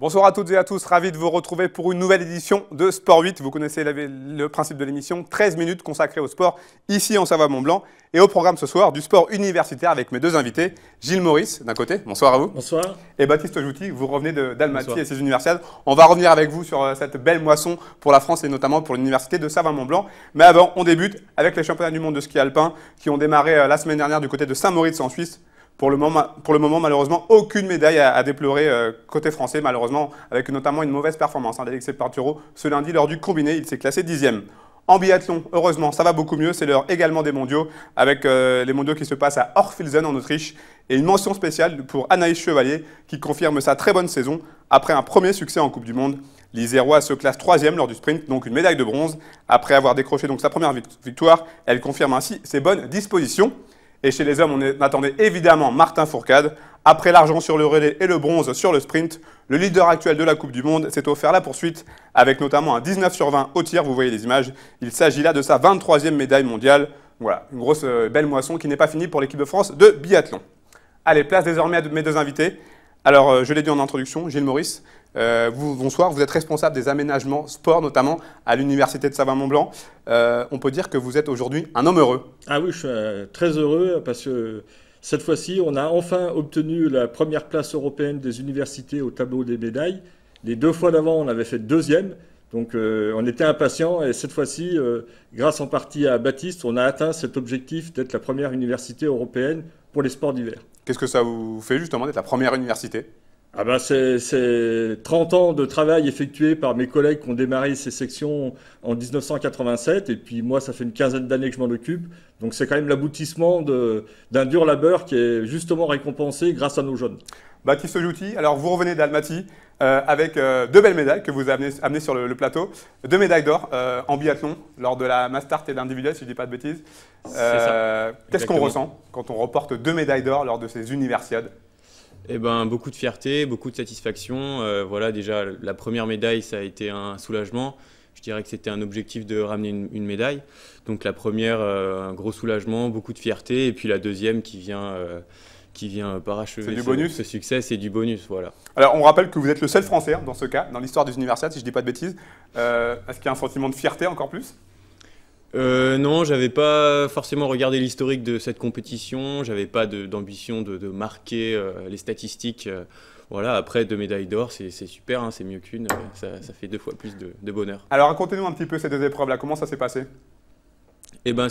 Bonsoir à toutes et à tous, ravi de vous retrouver pour une nouvelle édition de Sport 8. Vous connaissez le principe de l'émission, 13 minutes consacrées au sport ici en Savoie-Mont-Blanc. Et au programme ce soir, du sport universitaire avec mes deux invités, Gilles Maurice d'un côté, bonsoir à vous. Bonsoir. Et Baptiste Jouty, vous revenez d'Almaty et ses universiades. On va revenir avec vous sur cette belle moisson pour la France et notamment pour l'université de Savoie-Mont-Blanc. Mais avant, on débute avec les championnats du monde de ski alpin qui ont démarré la semaine dernière du côté de Saint-Moritz en Suisse. Pour le moment, malheureusement, aucune médaille à déplorer côté français, malheureusement, avec notamment une mauvaise performance d'Alexis Parturo. Ce lundi, lors du combiné, il s'est classé 10e. En biathlon, heureusement, ça va beaucoup mieux. C'est l'heure également des mondiaux, avec les mondiaux qui se passent à Orfilsen en Autriche. Et une mention spéciale pour Anaïs Chevalier, qui confirme sa très bonne saison après un premier succès en Coupe du Monde. L'Iséroise se classe 3e lors du sprint, donc une médaille de bronze. Après avoir décroché donc sa première victoire, elle confirme ainsi ses bonnes dispositions. Et chez les hommes, on attendait évidemment Martin Fourcade. Après l'argent sur le relais et le bronze sur le sprint, le leader actuel de la Coupe du Monde s'est offert la poursuite avec notamment un 19 sur 20 au tir, vous voyez les images. Il s'agit là de sa 23e médaille mondiale. Voilà, une grosse belle moisson qui n'est pas finie pour l'équipe de France de biathlon. Allez, place désormais à mes deux invités. Alors, je l'ai dit en introduction, Gilles Maurice, bonsoir, vous êtes responsable des aménagements sport, notamment à l'université de Savoie-Mont-Blanc. On peut dire que vous êtes aujourd'hui un homme heureux. Ah oui, je suis très heureux parce que cette fois-ci, on a enfin obtenu la première place européenne des universités au tableau des médailles. Les deux fois d'avant, on avait fait deuxième, donc on était impatients et cette fois-ci, grâce en partie à Baptiste, on a atteint cet objectif d'être la première université européenne pour les sports d'hiver. Qu'est-ce que ça vous fait justement d'être la première université ? Ah ben c'est 30 ans de travail effectué par mes collègues qui ont démarré ces sections en 1987 et puis moi ça fait une quinzaine d'années que je m'en occupe, donc c'est quand même l'aboutissement d'un dur labeur qui est justement récompensé grâce à nos jeunes. Baptiste Jouty, alors vous revenez d'Almaty avec deux belles médailles que vous avez amenées sur le plateau, deux médailles d'or en biathlon lors de la Mastart et l'individuel si je ne dis pas de bêtises. Qu'est-ce qu'on ressent quand on reporte deux médailles d'or lors de ces universiades ? Eh ben, beaucoup de fierté, beaucoup de satisfaction. Voilà, déjà, la première médaille, ça a été un soulagement. Je dirais que c'était un objectif de ramener une médaille. Donc la première, un gros soulagement, beaucoup de fierté. Et puis la deuxième qui vient parachever ce succès, c'est du bonus. Voilà. Alors, on rappelle que vous êtes le seul Français dans ce cas, dans l'histoire des universiades, si je ne dis pas de bêtises. Est-ce qu'il y a un sentiment de fierté encore plus ? Non, j'avais pas forcément regardé l'historique de cette compétition. J'avais pas d'ambition de marquer les statistiques. Voilà, après deux médailles d'or, c'est super, hein, c'est mieux qu'une. Ça fait deux fois plus de bonheur. Alors racontez-nous un petit peu ces deux épreuves-là. Comment ça s'est passé ? Eh ben,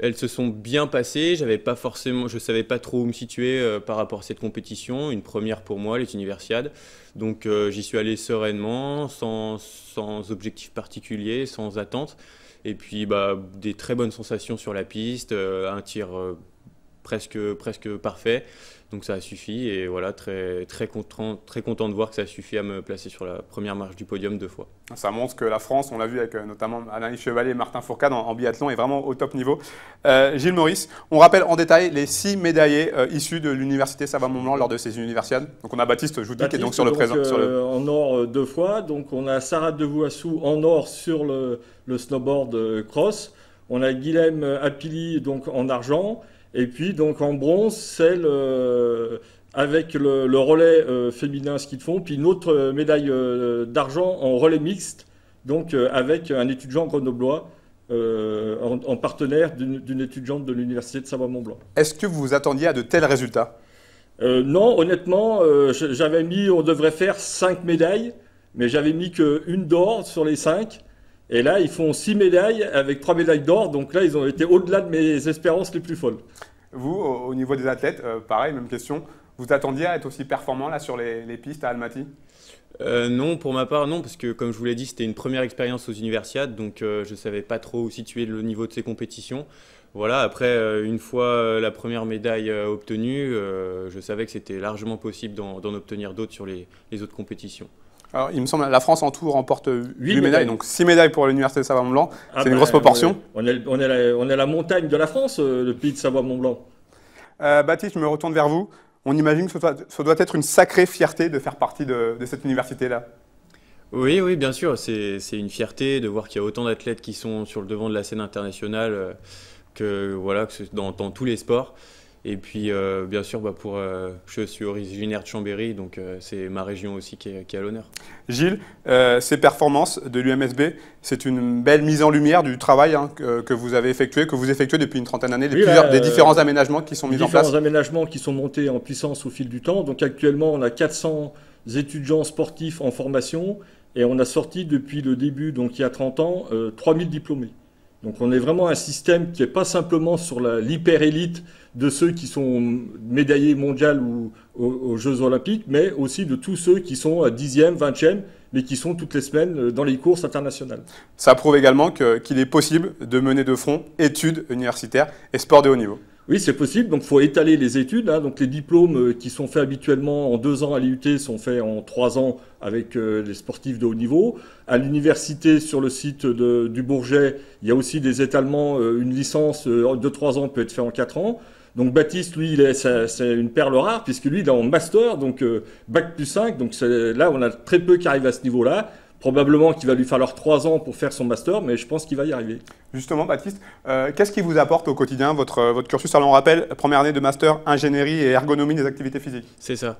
elles se sont bien passées. Je savais pas trop où me situer par rapport à cette compétition. Une première pour moi, les universiades. Donc j'y suis allé sereinement, sans objectif particulier, sans attente. Et puis des très bonnes sensations sur la piste, un tir presque parfait. Donc ça a suffi et voilà, très content de voir que ça a suffi à me placer sur la première marche du podium deux fois. Ça montre que la France, on l'a vu avec notamment Anaïs Chevalier et Martin Fourcade en biathlon, est vraiment au top niveau. Gilles Maurice, on rappelle en détail les 6 médaillés issus de l'université Savoie-Mont-Blanc lors de ces universiades. Donc on a Baptiste Jouty qui est donc sur le présent. En or deux fois, donc on a Sarah Devouassou en or sur le snowboard cross. On a Guilhem Apili donc en argent. Et puis, donc, en bronze, celle avec le relais féminin ski de fond, puis une autre médaille d'argent en relais mixte, donc avec un étudiant grenoblois en partenaire d'une étudiante de l'université de Savoie-Mont-Blanc. Est-ce que vous vous attendiez à de tels résultats ? Non, honnêtement, j'avais mis, on devrait faire 5 médailles, mais j'avais mis qu'une d'or sur les 5. Et là, ils font 6 médailles avec 3 médailles d'or. Donc là, ils ont été au-delà de mes espérances les plus folles. Vous, au niveau des athlètes, pareil, même question. Vous attendiez à être aussi performant là, sur les pistes à Almaty ? Non, pour ma part, non. Parce que comme je vous l'ai dit, c'était une première expérience aux universiades. Donc je ne savais pas trop où situer le niveau de ces compétitions. Voilà, après, une fois la première médaille obtenue, je savais que c'était largement possible d'en obtenir d'autres sur les autres compétitions. Alors, il me semble que la France en tout remporte 8 médailles, donc 6 médailles pour l'université de Savoie-Mont-Blanc. C'est une grosse proportion. On est la montagne de la France, le pays de Savoie-Mont-Blanc. Baptiste, je me retourne vers vous. On imagine que ça doit être une sacrée fierté de faire partie de cette université-là. Oui, bien sûr. C'est une fierté de voir qu'il y a autant d'athlètes qui sont sur le devant de la scène internationale que dans tous les sports. Et puis, bien sûr, je suis originaire de Chambéry, donc c'est ma région aussi qui est à l'honneur. Gilles, ces performances de l'UMSB, c'est une belle mise en lumière du travail que vous avez effectué, que vous effectuez depuis une trentaine d'années, des différents aménagements qui sont mis en place. Différents aménagements qui sont montés en puissance au fil du temps. Donc actuellement, on a 400 étudiants sportifs en formation et on a sorti depuis le début, donc il y a 30 ans, 3000 diplômés. Donc on est vraiment un système qui n'est pas simplement sur l'hyper-élite de ceux qui sont médaillés mondiaux ou aux Jeux Olympiques, mais aussi de tous ceux qui sont à 10e, 20e, mais qui sont toutes les semaines dans les courses internationales. Ça prouve également qu'il est possible de mener de front études universitaires et sport de haut niveau. Oui, c'est possible. Donc, il faut étaler les études. Donc, les diplômes qui sont faits habituellement en 2 ans à l'IUT sont faits en 3 ans avec les sportifs de haut niveau. À l'université, sur le site du Bourget, il y a aussi des étalements. Une licence de 3 ans peut être faite en 4 ans. Donc, Baptiste, lui, c'est une perle rare puisque lui, il est en master, donc Bac plus 5. Donc, là, on a très peu qui arrivent à ce niveau-là. Probablement qu'il va lui falloir 3 ans pour faire son master, mais je pense qu'il va y arriver. Justement, Baptiste, qu'est-ce qui vous apporte au quotidien votre cursus? Alors, on rappelle, première année de master, ingénierie et ergonomie des activités physiques. C'est ça.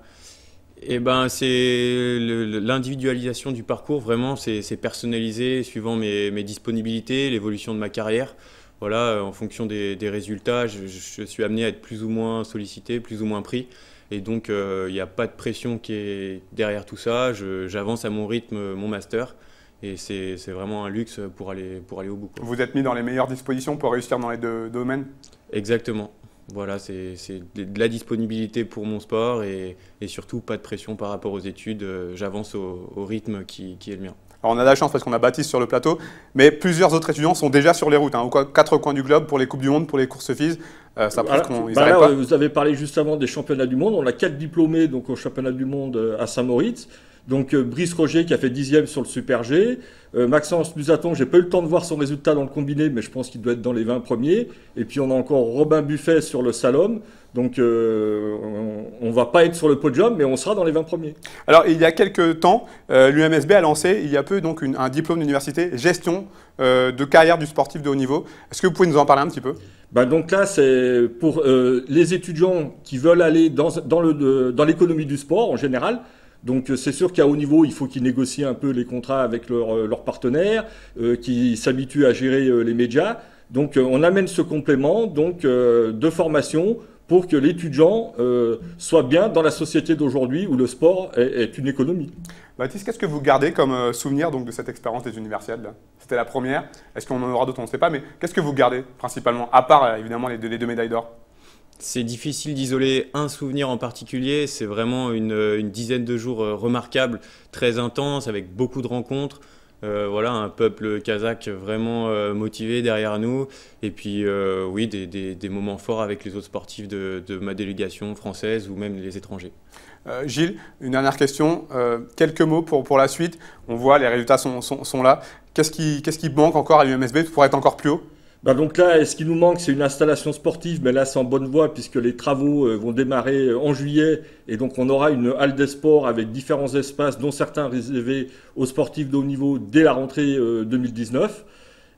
Et ben, c'est l'individualisation du parcours, vraiment, c'est personnalisé suivant mes disponibilités, l'évolution de ma carrière. Voilà, en fonction des résultats, je suis amené à être plus ou moins sollicité, plus ou moins pris. Et donc, il n'y a pas de pression qui est derrière tout ça. J'avance à mon rythme, mon master. Et c'est vraiment un luxe pour aller au bout, quoi. Vous êtes mis dans les meilleures dispositions pour réussir dans les 2 domaines? Exactement. Voilà, c'est de la disponibilité pour mon sport et surtout pas de pression par rapport aux études. J'avance au rythme qui est le mien. Alors on a de la chance parce qu'on a Baptiste sur le plateau, mais plusieurs autres étudiants sont déjà sur les routes, aux 4 coins du globe pour les Coupes du Monde, pour les courses FIS. Ça prouve qu'ils n'arrêtent pas. Vous avez parlé juste avant des championnats du monde. On a 4 diplômés donc, au championnat du monde à Saint-Moritz. Donc Brice Roger qui a fait 10e sur le Super G. Maxence Busaton, j'ai pas eu le temps de voir son résultat dans le combiné, mais je pense qu'il doit être dans les 20 premiers. Et puis on a encore Robin Buffet sur le slalom. Donc on va pas être sur le podium, mais on sera dans les 20 premiers. Alors il y a quelques temps, l'UMSB a lancé il y a peu donc un diplôme d'université gestion de carrière du sportif de haut niveau. Est-ce que vous pouvez nous en parler un petit peu? Donc là, c'est pour les étudiants qui veulent aller dans l'économie du sport en général. Donc c'est sûr qu'à haut niveau, il faut qu'ils négocient un peu les contrats avec leurs partenaires, qu'ils s'habituent à gérer les médias. Donc on amène ce complément de formation pour que l'étudiant soit bien dans la société d'aujourd'hui où le sport est une économie. Baptiste, qu'est-ce que vous gardez comme souvenir de cette expérience des universiades? C'était la première. Est-ce qu'on en aura d'autres? On ne sait pas. Mais qu'est-ce que vous gardez principalement, à part évidemment les 2 médailles d'or? C'est difficile d'isoler un souvenir en particulier. C'est vraiment une dizaine de jours remarquables, très intenses, avec beaucoup de rencontres. Voilà, un peuple kazakh vraiment motivé derrière nous. Et puis, oui, des moments forts avec les autres sportifs de ma délégation française ou même les étrangers. Gilles, une dernière question. Quelques mots pour la suite. On voit, les résultats sont là. Qu'est-ce qui manque encore à l'UMSB pour être encore plus haut? Donc là, ce qui nous manque, c'est une installation sportive, mais là, c'est en bonne voie puisque les travaux vont démarrer en juillet. Et donc, on aura une halle des sports avec différents espaces, dont certains réservés aux sportifs de haut niveau dès la rentrée 2019.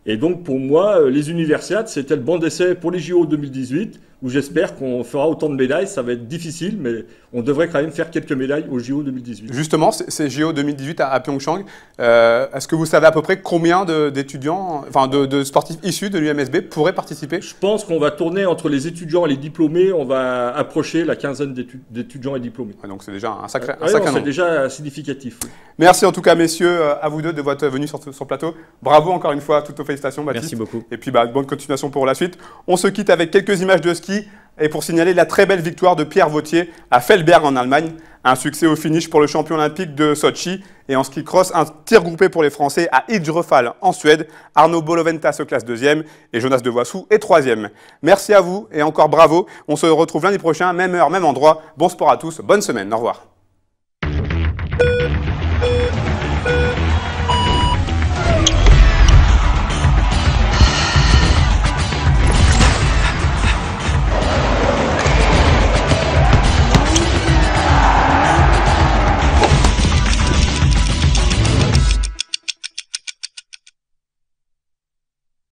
Et donc, pour moi, les universiades, c'était le banc d'essai pour les JO 2018, où j'espère qu'on fera autant de médailles. Ça va être difficile, mais on devrait quand même faire quelques médailles aux JO 2018. Justement, ces JO 2018 à Pyeongchang, est-ce que vous savez à peu près combien d'étudiants, enfin de sportifs issus de l'UMSB pourraient participer? Je pense qu'on va tourner entre les étudiants et les diplômés, on va approcher la quinzaine d'étudiants et diplômés. Ouais, donc c'est déjà un sacré nombre. C'est déjà significatif. Oui. Merci en tout cas, messieurs, à vous deux de votre venue sur le plateau. Bravo encore une fois, toutes nos félicitations, Baptiste. Merci beaucoup. Et puis bonne continuation pour la suite. On se quitte avec quelques images de ski et pour signaler la très belle victoire de Pierre Vautier à Feldberg en Allemagne. Un succès au finish pour le champion olympique de Sochi. Et en ski cross, un tir groupé pour les Français à Idrefal en Suède. Arnaud Boloventa se classe 2e et Jonas Devoissou est 3e. Merci à vous et encore bravo. On se retrouve lundi prochain, même heure, même endroit. Bon sport à tous, bonne semaine, au revoir.